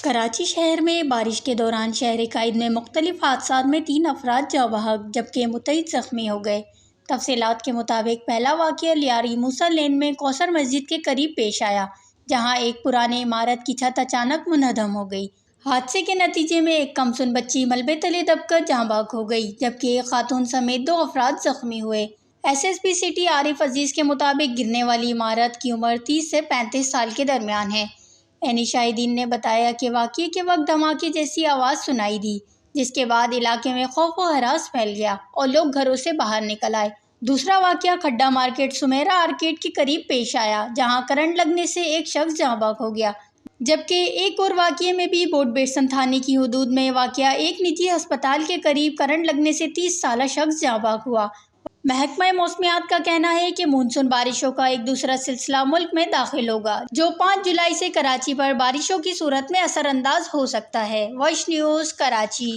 کراچی شہر میں بارش کے دوران شہر قائد میں مختلف حادثات میں 3 افراد جاں بحق جبکہ متعدد زخمی ہو گئے۔ تفصیلات کے مطابق پہلا واقعہ لیاری موسیٰ لین میں کوثر مسجد کے قریب پیش آیا، جہاں ایک پرانے عمارت کی چھت اچانک منہدم ہو گئی۔ حادثے کے نتیجے میں ایک کمسن بچی ملبے تلے دب کر جاں بحق ہو گئی جبکہ ایک خاتون سمیت 2 افراد زخمی ہوئے۔ ایس ایس پی سٹی عارف عزیز کے مطابق گرنے والی عمارت کی عمر 30 سے 35 سال کے درمیان ہے۔ عینی شاہدین نے بتایا کہ واقعے کے وقت دھماکے جیسی آواز سنائی دی، جس کے بعد علاقے میں خوف و ہراس پھیل گیا اور لوگ گھروں سے باہر نکل آئے۔ دوسرا واقعہ کھڈا مارکیٹ سمیرا آرکیڈ کے قریب پیش آیا، جہاں کرنٹ لگنے سے ایک شخص جاں بحق ہو گیا، جبکہ ایک اور واقعے میں بھی بورڈ بیٹسن تھانے کی حدود میں واقع ایک نجی ہسپتال کے قریب کرنٹ لگنے سے 30 سالہ شخص جاں بحق ہوا۔ محکمہ موسمیات کا کہنا ہے کہ مونسون بارشوں کا ایک دوسرا سلسلہ ملک میں داخل ہوگا، جو 5 جولائی سے کراچی پر بارشوں کی صورت میں اثر انداز ہو سکتا ہے۔ وش نیوز، کراچی۔